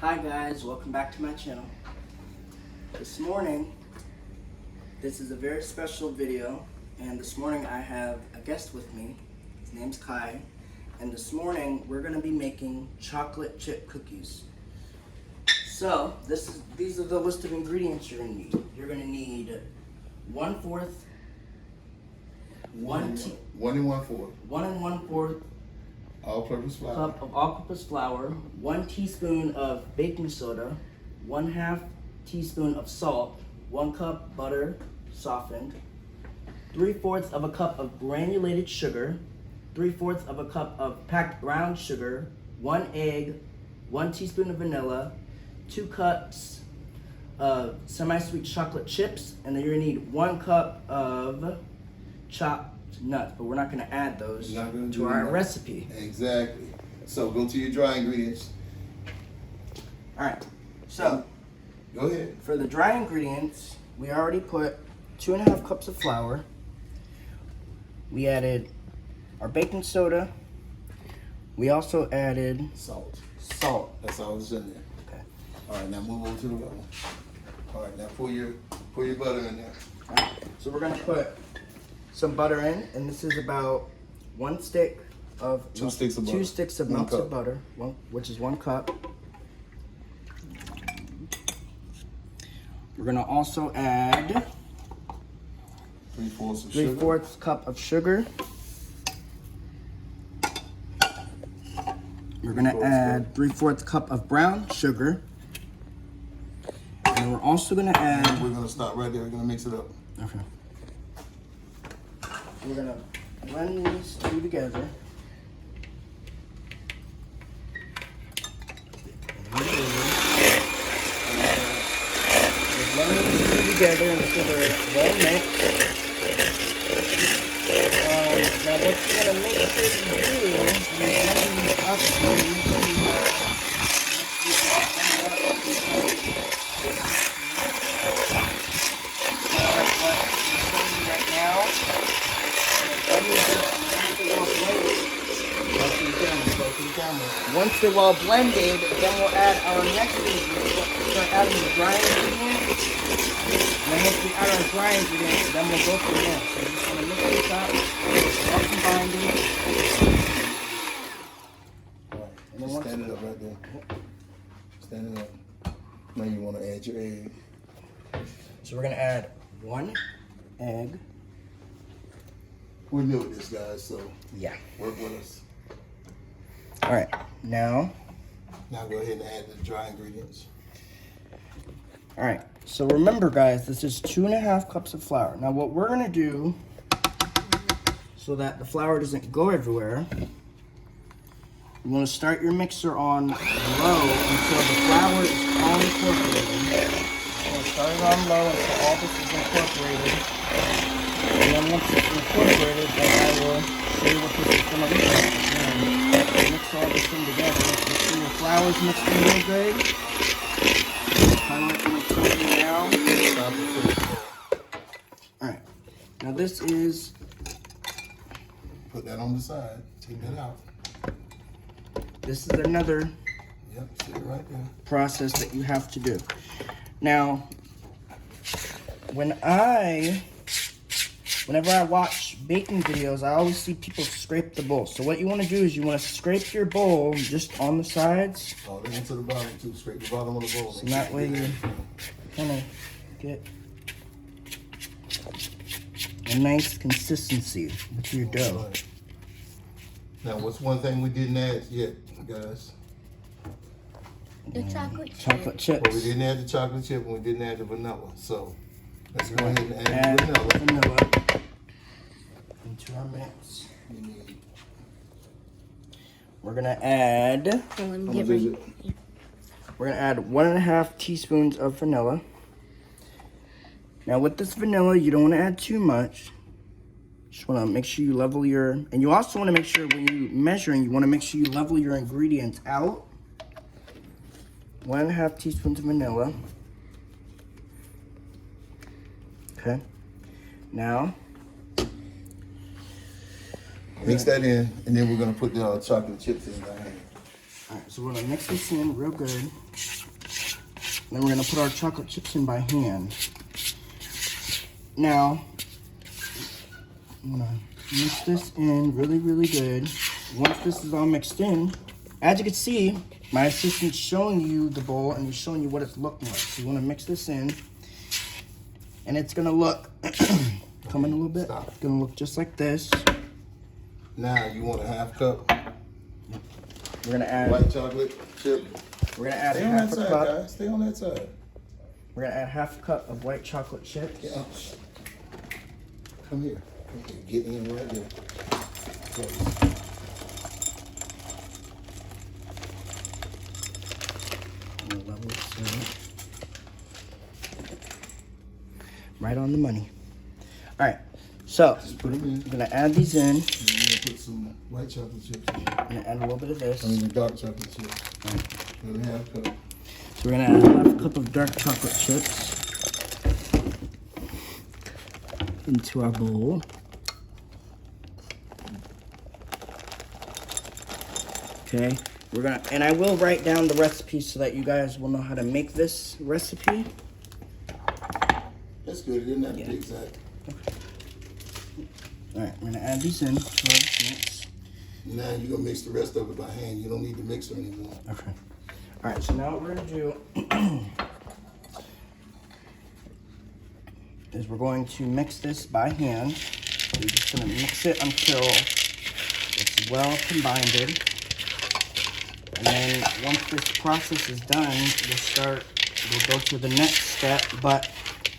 Hi guys, welcome back to my channel. This morning, this is a very special video, and this morning I have a guest with me. His name's Kai, and this morning we're going to be making chocolate chip cookies. So, these are the list of ingredients you're going to need. You're going to need 1/4 1 1/4 all-purpose flour, cup of all-purpose flour, 1 teaspoon of baking soda, 1/2 teaspoon of salt, 1 cup butter softened, 3/4 of a cup of granulated sugar, 3/4 of a cup of packed brown sugar, 1 egg, 1 teaspoon of vanilla, 2 cups of semi-sweet chocolate chips, and then you're gonna need 1 cup of chopped nuts, but we're not going to add those to our recipe. Exactly. So go to your dry ingredients. All right. So go ahead. For the dry ingredients, we already put 2.5 cups of flour. We added our baking soda. We also added Salt. That's all that's in there. Okay. All right. Now move over to the oven. All right. Now pour your butter in there. All right. So we're going to put some butter in, and this is about 1 stick of 2 sticks of butter. 2 sticks of melted butter, which is 1 cup. We're gonna also add 3/4 of sugar. 3/4 cup of sugar. We're gonna add 3/4 cup of brown sugar, and we're also gonna add. We're gonna stop right there. We're gonna mix it up. Okay. We're gonna blend these two together. We're blending these two together until they're well mixed. Now what you're gonna make sure you do is blend these up so you right now. Once they're well blended, then we'll add our next ingredient. Start adding the dry ingredients. And then once we add our dry ingredients, then we'll go from there. So you just want to mix this up, all combined it. All right. And then stand it up right there. Stand it up. Now you want to add your egg. So we're gonna add 1 egg. We're new at this, guys, so Yeah. work with us. All right. Now go ahead and add the dry ingredients. All right, so remember guys, this is 2.5 cups of flour. Now what we're gonna do, so that the flour doesn't go everywhere, you wanna start your mixer on low until the flour is all incorporated. So start it on low until all this is incorporated. And then once it's incorporated, then I will show you what this is gonna look like. And mix all this in together. You see your flour's mixed in real good. Alright, now this is. Put that on the side. Take that out. This is another Yep, sit it right there. process that you have to do. Now, whenever I watch baking videos, I always see people scrape the bowl. So what you want to do is you want to scrape your bowl just on the sides. Oh, then into the bottom too. Scrape the bottom of the bowl. So that way you kind of get a nice consistency with your dough. Right. Now, what's one thing we didn't add yet, guys? The chocolate chip. Chocolate chips. Well, we didn't add the chocolate chip and we didn't add the vanilla. So let's go ahead and add the vanilla into our mix. We're gonna add. We're gonna add 1.5 teaspoons of vanilla. Now with this vanilla, you don't want to add too much. Just want to make sure you level your, and you also want to make sure when you're measuring, you want to make sure you level your ingredients out. 1.5 teaspoons of vanilla. Okay. Now Mix that in, and then we're gonna put the chocolate chips in there. All right, so we're gonna mix this in real good. then we're gonna put our chocolate chips in by hand. Now, I'm gonna mix this in really, really good. Once this is all mixed in, as you can see, my assistant's showing you the bowl and he's showing you what it's looking like. So you wanna mix this in, and it's gonna look, come in a little bit, Stop. it's gonna look just like this. Now you want a half cup We're gonna add, white chocolate chip. we're gonna add Stay on that half a side, cup. guys. Stay on that side. We're gonna add half a cup of white chocolate chips. Yeah. Come here. Okay, get in right there. Close. Level it. Right on the money. All right, so Just put them in. I'm gonna add these in. And you're gonna put some white chocolate chips in. I'm gonna add a little bit of this. I mean the dark chocolate chips. Put a half cup. So we're gonna add half a cup of dark chocolate chips into our bowl. Okay, we're gonna, and I will write down the recipe so that you guys will know how to make this recipe. That's good. It didn't have to be exact. All right, we're gonna add these in to our mix. Now you're gonna mix the rest of it by hand. You don't need the mixer anymore. Okay. All right, so now what we're gonna do is we're going to mix this by hand. We're just gonna mix it until it's well combined. And then once this process is done, we'll go to the next step, but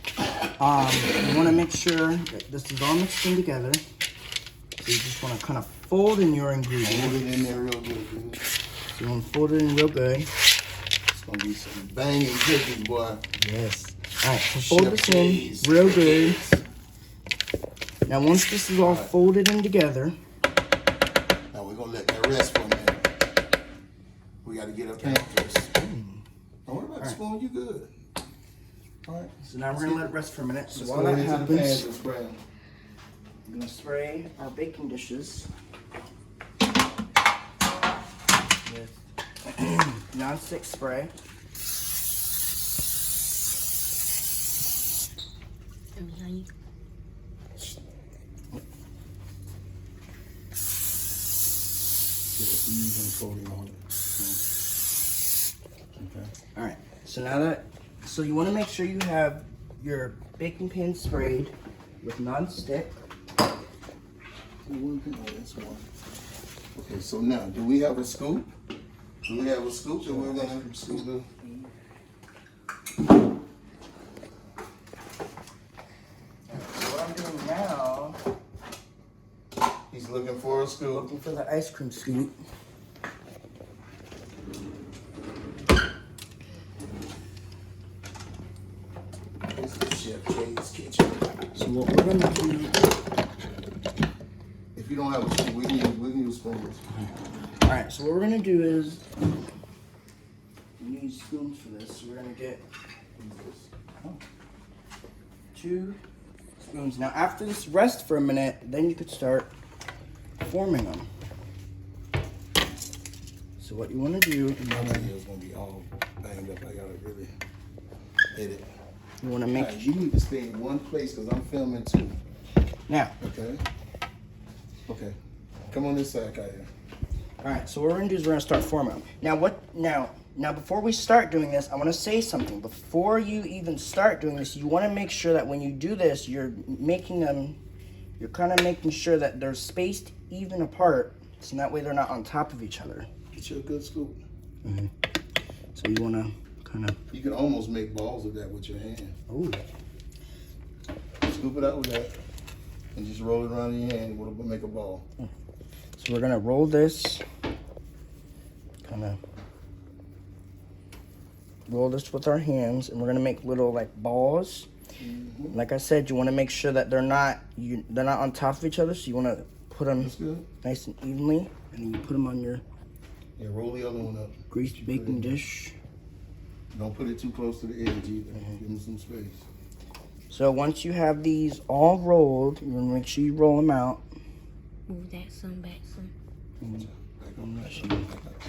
you wanna make sure that this is all mixed in together. So you just wanna kind of fold in your ingredients. Hold it in there real good, dude. So you wanna fold it in real good. It's gonna be some banging cookies, boy. Yes. All right, so fold Chef this in J's. real good. Now, once this is all folded in together, Now we're gonna let that rest for a minute. We gotta get up past this. Don't worry about the spoon, you good. All right. so now we're gonna let it rest for a minute. So Let's while go that into the pans happens, and spray 'em. I'm gonna spray our baking dishes with non-stick spray. Get an even coating on it. Okay. All right. So now that, so you want to make sure you have your baking pan sprayed with non-stick. One thing, oh, that's one. Okay, so now, do we have a scoop? Do we have a scoop that we're gonna scoop the? So what I'm doing now, He's looking for a scoop. looking for the ice cream scoop. This is Chef J's kitchen. So what we're gonna do, If you don't have a scoop, we can use spoons. all right. So what we're gonna do is we need spoons for this. So we're gonna get 2 spoons. Now after this rests for a minute, then you could start forming them. So what you want to do, My video is gonna be all banged up. I gotta really edit. you want to All make right, you need to stay in one place because I'm filming too. now. Okay. Okay. Come on this side, Kaya. All right, so what we're gonna do is we're gonna start forming them. Now before we start doing this, I wanna say something. Before you even start doing this, you wanna make sure that when you do this, you're kind of making sure that they're spaced even apart, so that way they're not on top of each other. Get you a good scoop. So you wanna kind of, You can almost make balls of that with your hand. ooh. Scoop it out with that. And just roll it around in your hand. We'll make a ball. So we're gonna roll this, kind of roll this with our hands, and we're gonna make little like balls. Like I said, you want to make sure that they're not on top of each other. So you want to put them That's good. nice and evenly, and then you put them on your Yeah, roll the other one up. greased baking dish. Don't put it too close to the edge either. Give them some space. So once you have these all rolled, you're gonna make sure you roll them out. Move that some back some. Back up, back up, back up.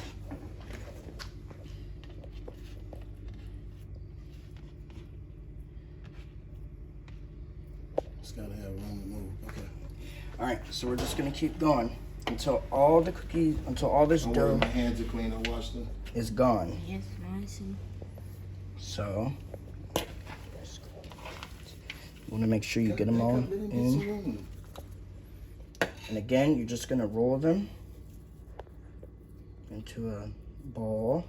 It's gotta have room to move. Okay. All right, so we're just gonna keep going until all the cookies, until all this Don't worry, dough my hands are clean. I washed them. is gone. Yes, nice and So you want to make sure you get them all in. And again, you're just gonna roll them into a ball.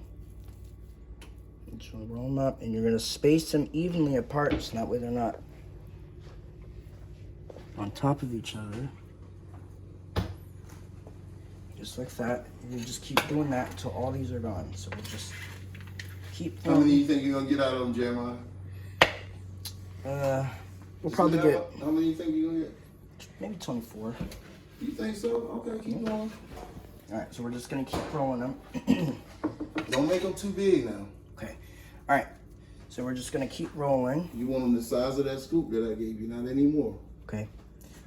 Just gonna roll them up, and you're gonna space them evenly apart, so that way they're not on top of each other. Just like that. And you just keep doing that until all these are gone. So we'll just keep How going. many you think you're gonna get out of them, Jeremiah? We'll probably get How many you think you're gonna get? maybe 24. You think so? Okay, keep going. All right, so we're just gonna keep rolling them. Don't make them too big now. Okay. All right. So we're just gonna keep rolling. You want them the size of that scoop that I gave you, not anymore. Okay.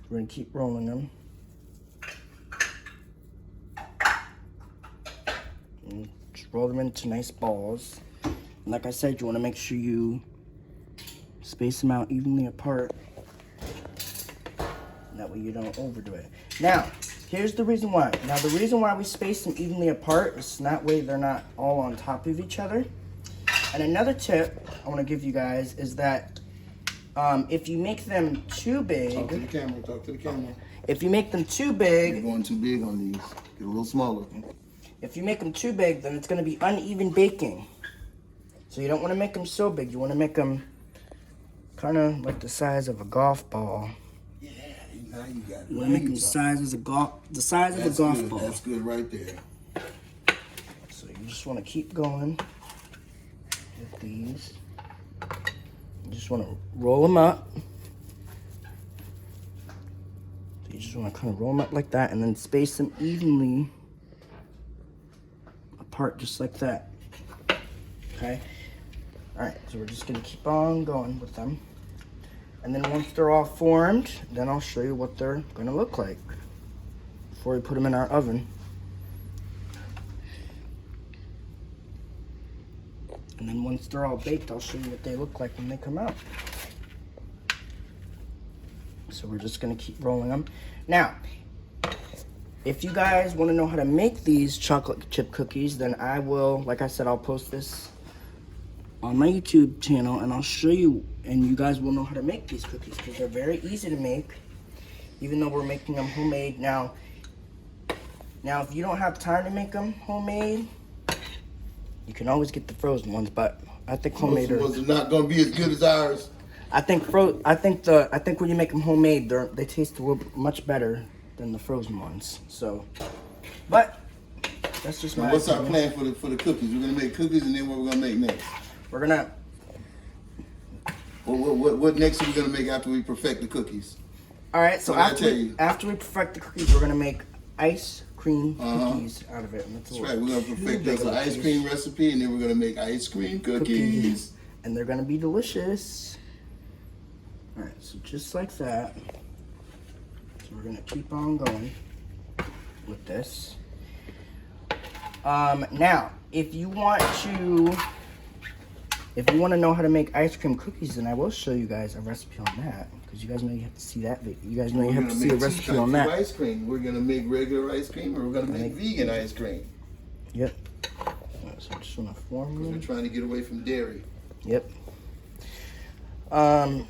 We're gonna keep rolling them. And just roll them into nice balls. And like I said, you want to make sure you space them out evenly apart. And that way you don't overdo it. Now, here's the reason why. Now, the reason why we space them evenly apart is so that way they're not all on top of each other. And another tip I want to give you guys is that if you make them too big, Talk to the camera, talk to the camera. if you make them too You're big, going too big on these. Get a little smaller. if you make them too big, then it's going to be uneven baking. So you don't want to make them so big. You want to make them kind of like the size of a golf ball. Yeah, now you got it. You want to make them the size of a golf good. ball. That's good right there. So you just want to keep going with these. You just want to roll them up. So you just want to kind of roll them up like that, and then space them evenly apart, just like that. Okay. All right. So we're just gonna keep on going with them, and then once they're all formed, then I'll show you what they're gonna look like before we put them in our oven. And then once they're all baked, I'll show you what they look like when they come out. So we're just gonna keep rolling them. Now, if you guys wanna know how to make these chocolate chip cookies, then I will, like I said, I'll post this on my YouTube channel and I'll show you, and you guys will know how to make these cookies because they're very easy to make, even though we're making them homemade. Now, if you don't have time to make them homemade, you can always get the frozen ones, but I think homemade Those are. ones are not gonna be as good as ours. I think when you make them homemade, they taste a little much better than the frozen ones. So, but that's just my. Now, what's our opinion. plan for the cookies? We're gonna make cookies, and then what we're gonna make next? We're gonna. What next are we gonna make after we perfect the cookies? All right. So What did I tell you? after we perfect the cookies, we're gonna make ice cream Uh-huh. cookies out of it. And That's right. We're gonna perfect us an ice cream recipe, and then we're gonna make ice cream cookies. And they're gonna be delicious. All right. So just like that. So we're gonna keep on going with this. Now, if you want to know how to make ice cream cookies, then I will show you guys a recipe on that. Because you guys know you have to see that. You guys know you have to see a recipe on that. Ice cream. We're gonna make regular ice cream, or we're gonna make vegan ice cream. Yep. So I just want to form We're them. trying to get away from dairy. Yep. All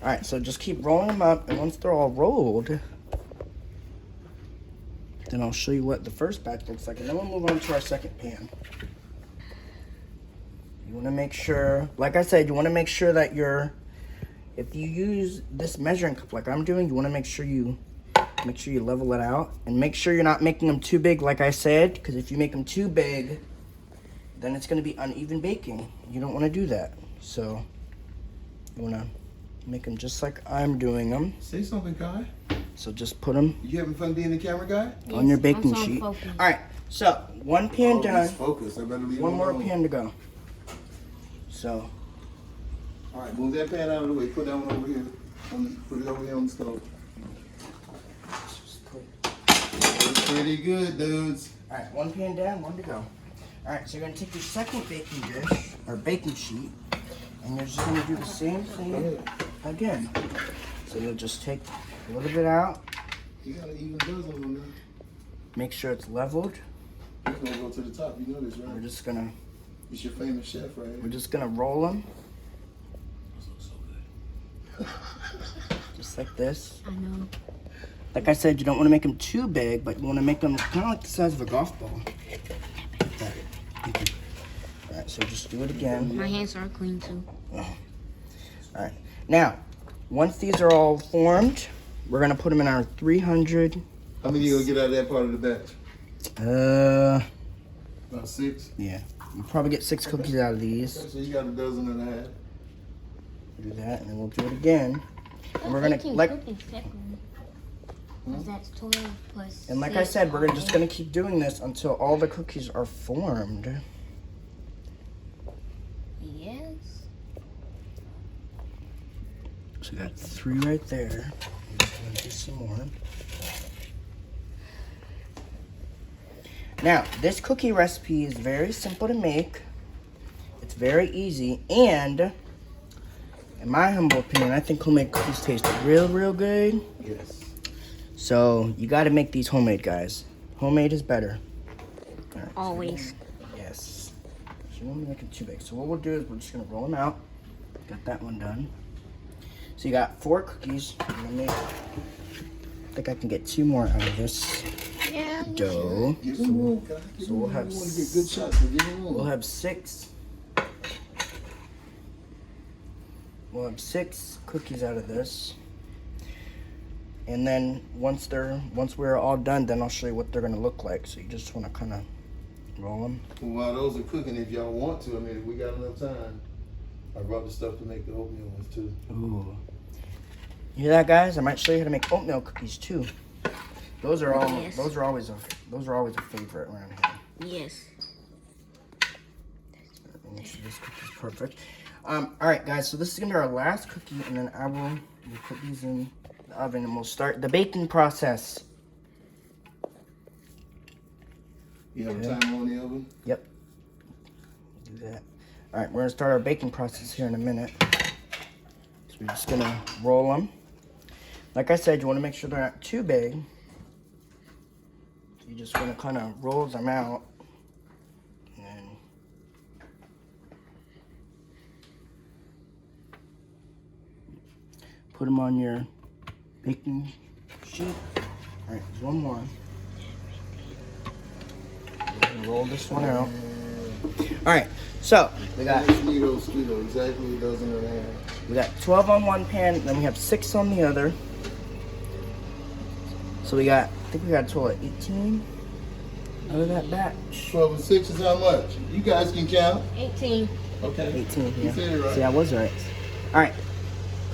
right. So just keep rolling them up, and once they're all rolled, then I'll show you what the first batch looks like, and then we'll move on to our second pan. You want to make sure, like I said, you want to make sure that if you use this measuring cup like I'm doing, you want to make sure you level it out, and make sure you're not making them too big, like I said, because if you make them too big, then it's going to be uneven baking. You don't want to do that. So you want to make them just like I'm doing them. Say something, Kai. So just put them You having fun being the camera guy? on your I'm baking so sheet. focused. All right. So one pan Oh, done. he's focused. I better leave One him more alone. pan to go. So All right, move that pan out of the way. Put that one over here. Put it over here on the stove. just put. It's pretty good, dudes. All right, one pan down, one to go. All right, so you're gonna take your second baking dish or baking sheet, and you're just gonna do the same thing again. So you'll just take a little bit out, You got an even dozen on there. make sure it's leveled. You're gonna go to the top. You know this, We're right? just gonna It's your famous chef, right? we're just gonna roll them Those look so good. just like this. I know. Like I said, you don't want to make them too big, but you want to make them kind of like the size of a golf ball. All right, so just do it again. My hands are clean too. All right, now once these are all formed, we're gonna put them in our 300. How many you gonna get out of that part of the batch? About 6. Yeah, you probably get 6 cookies out of these. So you got a dozen and a half. Do that, and then we'll do it again. And we're gonna 18 like, cookies technically. 'Cause that's 12 plus. and like I 6 said, we're are just gonna keep doing this until all the cookies are formed. Yes. So we got 3 right there. I'm just gonna do some more. Now, this cookie recipe is very simple to make. It's very easy, and in my humble opinion, I think homemade cookies taste real good. Yes. So you got to make these homemade, guys. Homemade is better. All right, Always. yes. So you don't want to make them too big. So what we'll do is we're just gonna roll them out. Got that one done. So you got 4 cookies. I'm gonna make. I think I can get 2 more out of this Yeah. dough. Give them room, guys. Give So them we'll room. have You want to get good shots, but give them room. We'll have 6. We'll have 6 cookies out of this. And then once we're all done, then I'll show you what they're gonna look like. So you just want to kind of roll them. Well, while those are cooking, if y'all want to, I mean, if we got enough time, I brought the stuff to make the oatmeal ones too. Ooh. You hear that, guys? I might show you how to make oatmeal cookies too. Those are Yes. those are always a favorite around here. Yes. Make sure this cookie's perfect. All right, guys. So this is gonna be our last cookie, and then we'll put these in the oven, and we'll start the baking process. You have a timer on the oven? Yep. Do that. All right, we're gonna start our baking process here in a minute. So we're just gonna roll them. Like I said, you want to make sure they're not too big. So you just want to kind of roll them out, and then put them on your baking sheet. All right, there's one more. We're gonna roll this one out. All right, so we got Sweetos, exactly a dozen and a half. we got 12 on one pan, then we have 6 on the other. So I think we got a total of 18 out of that batch. 12 and 6 is how much? You guys can count. 18. Okay. 18, You yeah. said it right. See, I was right. All right,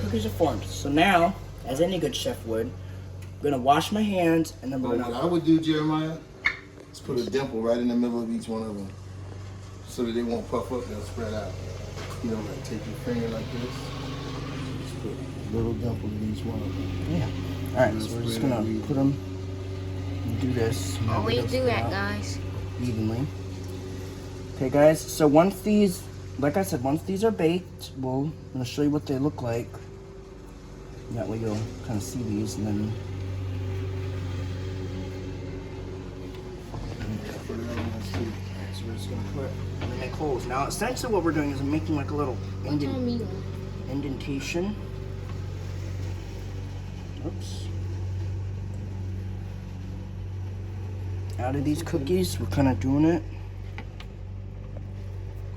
cookies are formed. So now, as any good chef would, I'm gonna wash my hands, and then we're What gonna. I would do, Jeremiah, is put a dimple right in the middle of each one of them, so that they won't puff up. They'll spread out. You know, like take your finger like this. Just put a little dimple in each one of them. Yeah. All right, so we're just gonna put them. Do this. and Always everything do that, out guys. Evenly. Okay, guys. So once these, like I said, once these are baked, I'm gonna show you what they look like. That way you'll kind of see these, and then. So we're just gonna put and make holes. Now, essentially, what we're doing is making like a little What time you on? indentation. Oops. Out of these cookies, we're kind of doing it.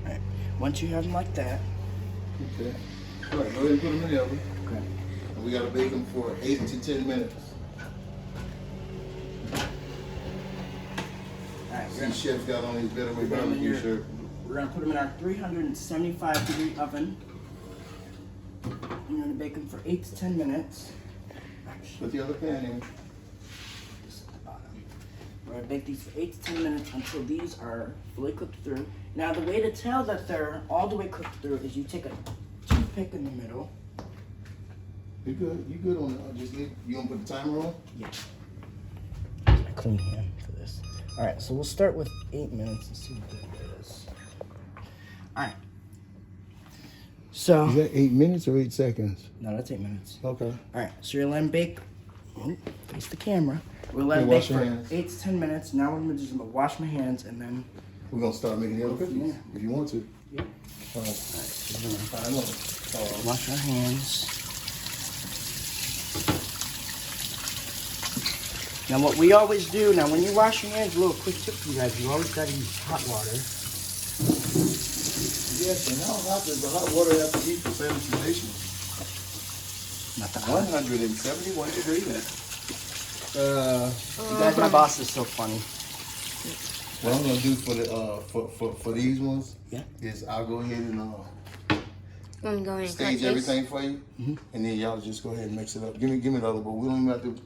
All right. Once you have them like that, Okay. All right, go ahead and put them in the oven. okay. And we gotta bake them for 8 to 10 minutes. All right. See, chef's got on his Better Way Put 'em in barbecue your- shirt. We're gonna put them in our 375-degree oven. You're gonna bake them for 8 to 10 minutes. Put the other pan in. Just at the bottom. We're gonna bake these for 8 to 10 minutes until these are fully cooked through. Now, the way to tell that they're all the way cooked through is you take a toothpick in the middle. You good? You good on that? Just leave. You gonna put the timer on? Yeah. A clean hand for this. All right, so we'll start with 8 minutes and see what that is. All right. So So, Is that 8 minutes or 8 seconds? no, that's 8 minutes. Okay. All right, so you're letting bake. Oh, face the camera. We're letting Okay, bake wash your for hands. 8 to 10 minutes. Now what I'm gonna do is I'm gonna wash my hands and then. We're gonna start making the other cookies Yeah. if you want to. Yeah. All right. So we're gonna I know. wash our hands. Now what we always do, now when you wash your hands, a little quick tip for you guys, you always gotta use hot water. Yes, and how hot does the hot water have to be for sanitization? Not the hot. 171 degrees. You guys, my boss is so funny. What I'm gonna do for the for these ones, Yeah. is I'll go ahead and I'm going to cut stage this. everything for you, Mm-hmm. and then y'all just go ahead and mix it up. Give me the other bowl. We don't even have to